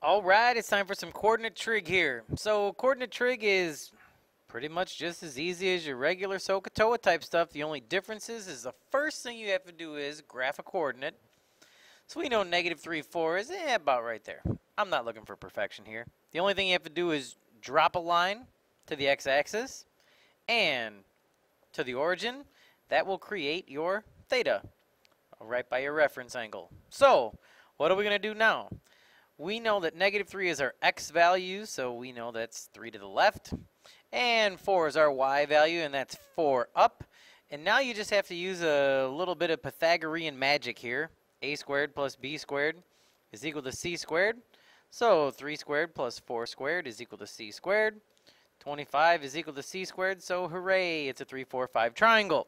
Alright, it's time for some coordinate trig here. So coordinate trig is pretty much just as easy as your regular Sohcahtoa type stuff. The only difference is the first thing you have to do is graph a coordinate. So we know negative 3, 4 is about right there. I'm not looking for perfection here. The only thing you have to do is drop a line to the x-axis and to the origin. That will create your theta right by your reference angle. So what are we going to do now? We know that negative 3 is our x value, so we know that's 3 to the left. And 4 is our y value, and that's 4 up. And now you just have to use a little bit of Pythagorean magic here. A squared plus b squared is equal to c squared. So 3 squared plus 4 squared is equal to c squared. 25 is equal to c squared, so hooray, it's a 3, 4, 5 triangle.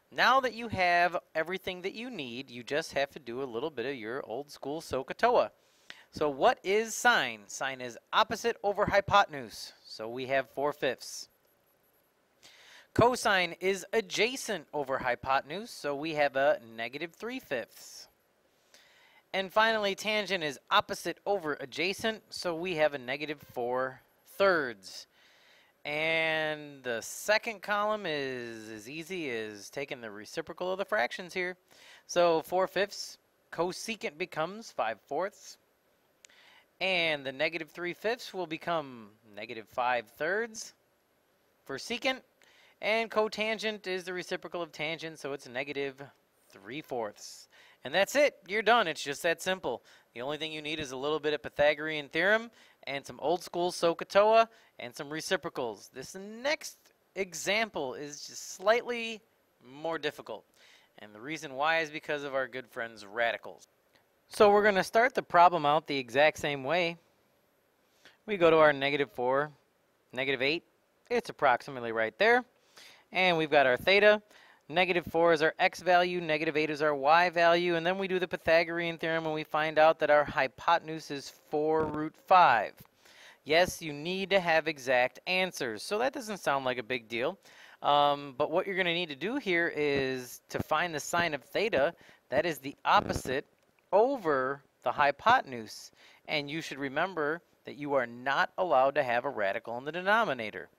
Now that you have everything that you need, you just have to do a little bit of your old school Sohcahtoa. So what is sine? Sine is opposite over hypotenuse. So we have 4/5. Cosine is adjacent over hypotenuse. So we have a negative 3/5. And finally, tangent is opposite over adjacent. So we have a negative 4/3. And the second column is as easy as taking the reciprocal of the fractions here. So 4/5, cosecant becomes 5/4. And the negative 3/5 will become negative 5/3 for secant. And cotangent is the reciprocal of tangent, so it's negative 3/4. And that's it. You're done. It's just that simple. The only thing you need is a little bit of Pythagorean Theorem and some old school Sohcahtoa and some reciprocals. This next example is just slightly more difficult. And the reason why is because of our good friends radicals. So we're going to start the problem out the exact same way. We go to our negative 4, negative 8. It's approximately right there. And we've got our theta. Negative 4 is our x value. Negative 8 is our y value. And then we do the Pythagorean Theorem and we find out that our hypotenuse is 4√5. Yes, you need to have exact answers. So that doesn't sound like a big deal. But what you're going to need to do here is to find the sine of theta. That is the opposite over the hypotenuse, and you should remember that you are not allowed to have a radical in the denominator.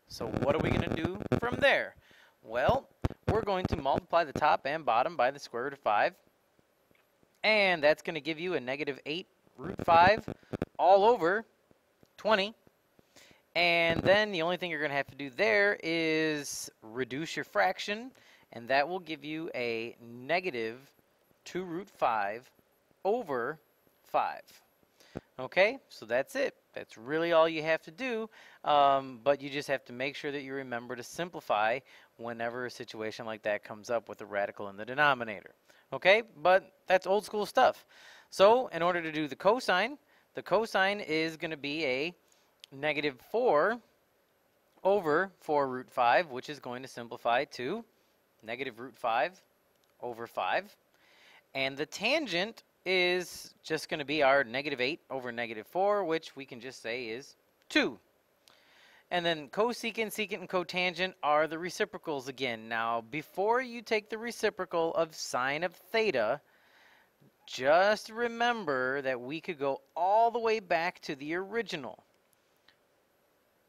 So what are we going to do from there? Well, we're going to multiply the top and bottom by the square root of 5, and that's going to give you a negative 8√5 all over 20. And then the only thing you're going to have to do there is reduce your fraction, and that will give you a negative 2√5 over 5. Okay, so that's it. That's really all you have to do, but you just have to make sure that you remember to simplify whenever a situation like that comes up with a radical in the denominator. Okay, but that's old school stuff. So in order to do the cosine is going to be a negative 4 over 4√5, which is going to simplify to negative √5 over 5. And the tangent is just going to be our negative 8 over negative 4, which we can just say is 2. And then cosecant, secant, and cotangent are the reciprocals again. Now, before you take the reciprocal of sine of theta, just remember that we could go all the way back to the original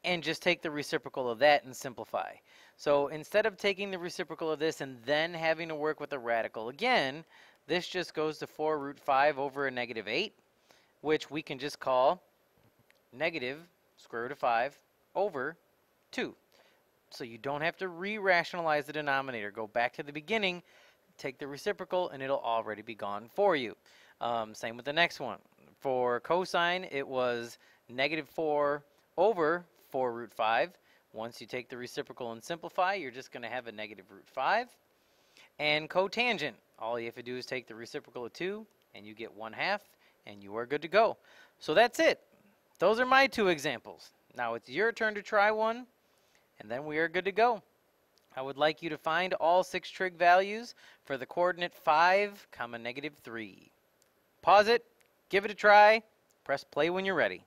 and just take the reciprocal of that and simplify. So instead of taking the reciprocal of this and then having to work with a radical again, this just goes to 4√5 over a negative 8, which we can just call negative square root of 5 over 2. So you don't have to re-rationalize the denominator. Go back to the beginning, take the reciprocal, and it'll already be gone for you. Same with the next one. For cosine, it was negative 4 over 4√5. Once you take the reciprocal and simplify, you're just going to have a negative √5. And cotangent, all you have to do is take the reciprocal of 2, and you get 1/2, and you are good to go. So that's it. Those are my 2 examples. Now it's your turn to try one, and then we are good to go. I would like you to find all 6 trig values for the coordinate 5, negative 3. Pause it, give it a try, press play when you're ready.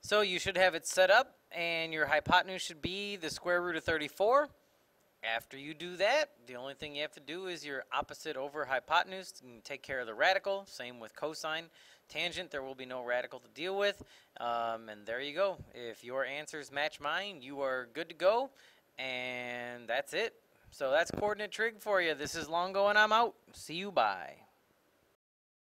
So you should have it set up, and your hypotenuse should be the square root of 34. After you do that, the only thing you have to do is your opposite over hypotenuse and take care of the radical. Same with cosine. Tangent, there will be no radical to deal with. And there you go. If your answers match mine, you are good to go. And that's it. So that's coordinate trig for you. This is Longo, and I'm out. See you, bye.